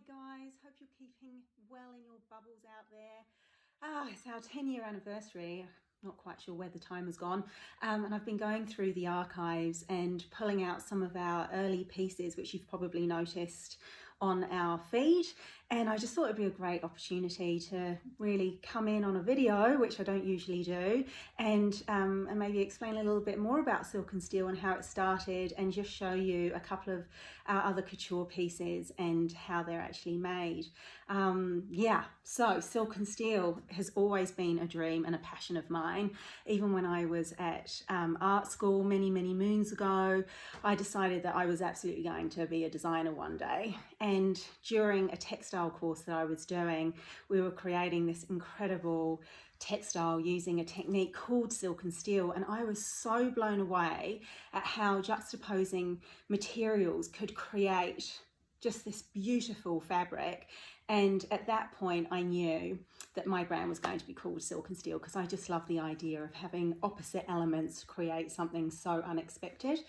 guys, hope you're keeping well in your bubbles out there. It's our 10-year anniversary. Not quite sure where the time has gone, and I've been going through the archives and pulling out some of our early pieces, which you've probably noticed on our feed, and I just thought it'd be a great opportunity to really come in on a video, which I don't usually do, and maybe explain a little bit more about Silk and Steel and how it started, and just show you a couple of our other couture pieces and how they're actually made. So Silk and Steel has always been a dream and a passion of mine. Even when I was at art school many moons ago, I decided that I was absolutely going to be a designer one day. And during a textile course that I was doing, we were creating this incredible textile using a technique called Silk and Steel, and I was so blown away at how juxtaposing materials could create just this beautiful fabric. And at that point I knew that my brand was going to be called Silk and Steel, because I just love the idea of having opposite elements to create something so unexpected.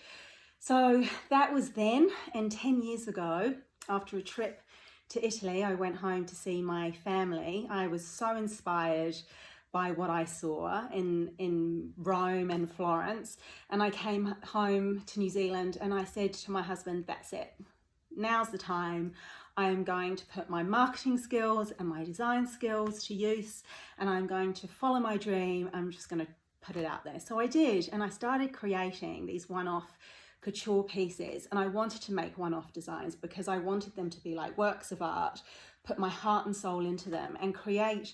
So that was then, and 10 years ago, after a trip to Italy, I went home to see my family. I was so inspired by what I saw in Rome and Florence, and I came home to New Zealand and I said to my husband, that's it. Now's the time. I'm going to put my marketing skills and my design skills to use, and I'm going to follow my dream. I'm just going to put it out there. So I did, and I started creating these one-off couture pieces, and I wanted to make one-off designs because I wanted them to be like works of art, put my heart and soul into them, and create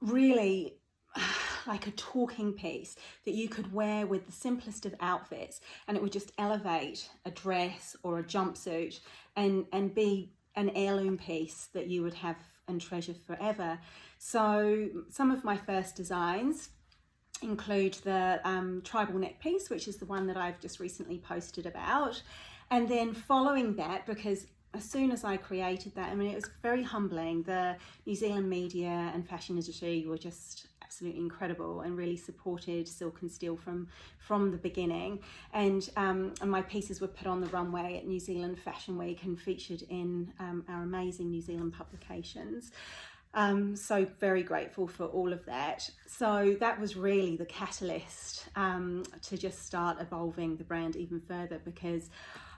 really like a talking piece that you could wear with the simplest of outfits, and it would just elevate a dress or a jumpsuit and be an heirloom piece that you would have and treasure forever. So some of my first designs include the tribal neck piece, which is the one that I've just recently posted about. And then following that, because as soon as I created that, I mean, it was very humbling. The New Zealand media and fashion industry were just absolutely incredible and really supported Silk and Steel from the beginning. And my pieces were put on the runway at New Zealand Fashion Week and featured in our amazing New Zealand publications. So very grateful for all of that. So that was really the catalyst to just start evolving the brand even further, because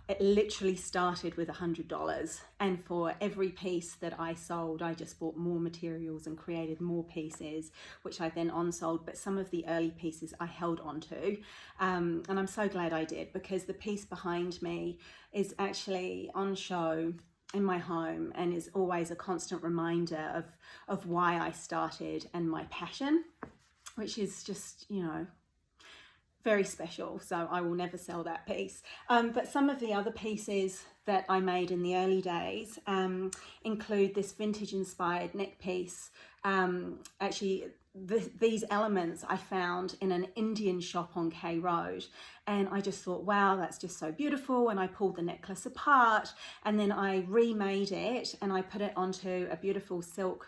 it literally started with $100, and for every piece that I sold, I just bought more materials and created more pieces, which I then on-sold. But some of the early pieces I held on to, and I'm so glad I did, because the piece behind me is actually on show in my home and is always a constant reminder of why I started and my passion, which is just, you know, very special. So I will never sell that piece. But some of the other pieces that I made in the early days include this vintage inspired neck piece. Actually, these elements I found in an Indian shop on K Road, and I just thought, wow, that's just so beautiful. And I pulled the necklace apart, and then I remade it and I put it onto a beautiful silk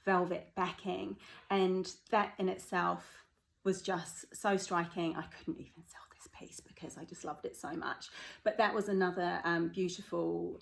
velvet backing, and that in itself was just so striking. I couldn't even sell this piece because I just loved it so much. But that was another beautiful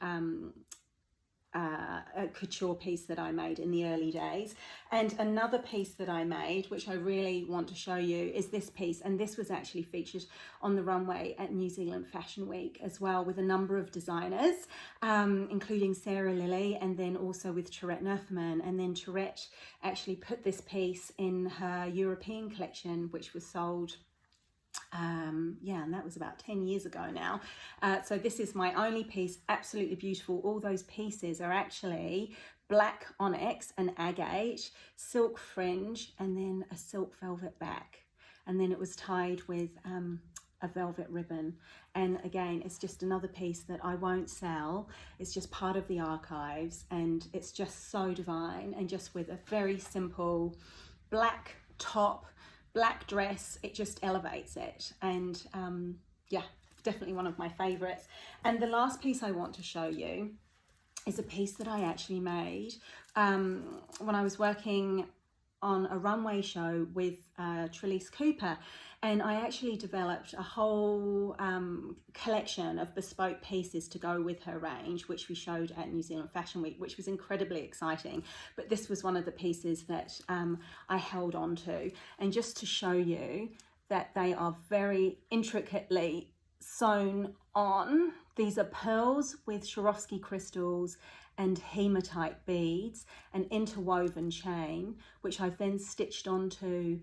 couture piece that I made in the early days. And another piece that I made, which I really want to show you, is this piece. And this was actually featured on the runway at New Zealand Fashion Week as well, with a number of designers, including Sarah Lilly, and then also with Tourette Nerfman. And then Tourette actually put this piece in her European collection, which was sold and that was about 10 years ago now. So this is my only piece, absolutely beautiful. All those pieces are actually black onyx and agate, silk fringe, and then a silk velvet back. And then it was tied with a velvet ribbon. And again, it's just another piece that I won't sell. It's just part of the archives, and it's just so divine, and just with a very simple black top, black dress, it just elevates it. And definitely one of my favorites. And the last piece I want to show you is a piece that I actually made when I was working on a runway show with Trellis Cooper, and I actually developed a whole collection of bespoke pieces to go with her range, which we showed at New Zealand Fashion Week, which was incredibly exciting. But this was one of the pieces that I held on to, and just to show you that they are very intricately sewn on. These are pearls with Swarovski crystals and hematite beads, an interwoven chain, which I've then stitched onto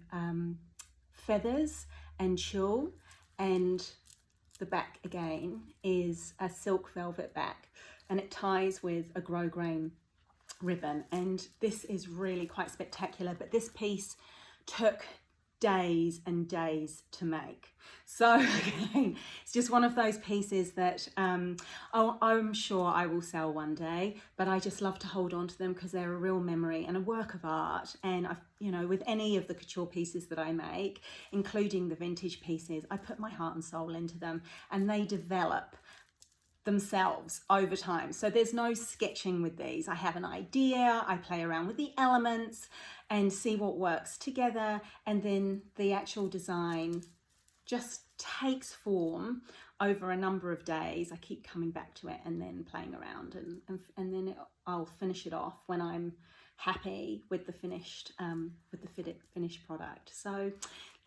feathers and tulle, and the back again is a silk velvet back, and it ties with a grosgrain ribbon. And this is really quite spectacular, but this piece took days and days to make. So again, it's just one of those pieces that I'm sure I will sell one day, but I just love to hold on to them because they're a real memory and a work of art. And I've, you know, with any of the couture pieces that I make, including the vintage pieces, I put my heart and soul into them, and they develop themselves over time. So there's no sketching with these. I have an idea, I play around with the elements and see what works together, and then the actual design just takes form over a number of days. I keep coming back to it and then playing around, and then I'll finish it off when I'm happy with the finished finished product. So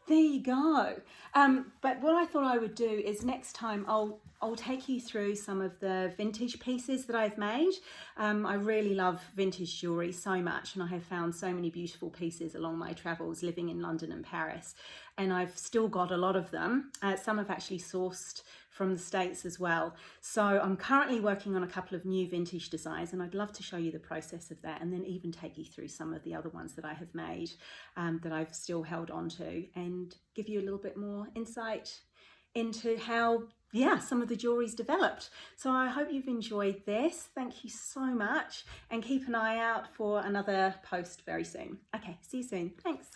there you go. But what I thought I would do is next time I'll take you through some of the vintage pieces that I've made. I really love vintage jewellery so much, and I have found so many beautiful pieces along my travels living in London and Paris, and I've still got a lot of them. Some have actually sourced from the States as well. So I'm currently working on a couple of new vintage designs, and I'd love to show you the process of that, and then even take you through some of the other ones that I have made that I've still held on to, and give you a little bit more insight into how, yeah, some of the jewellery's developed. So I hope you've enjoyed this. Thank you so much, and keep an eye out for another post very soon. Okay, see you soon. Thanks.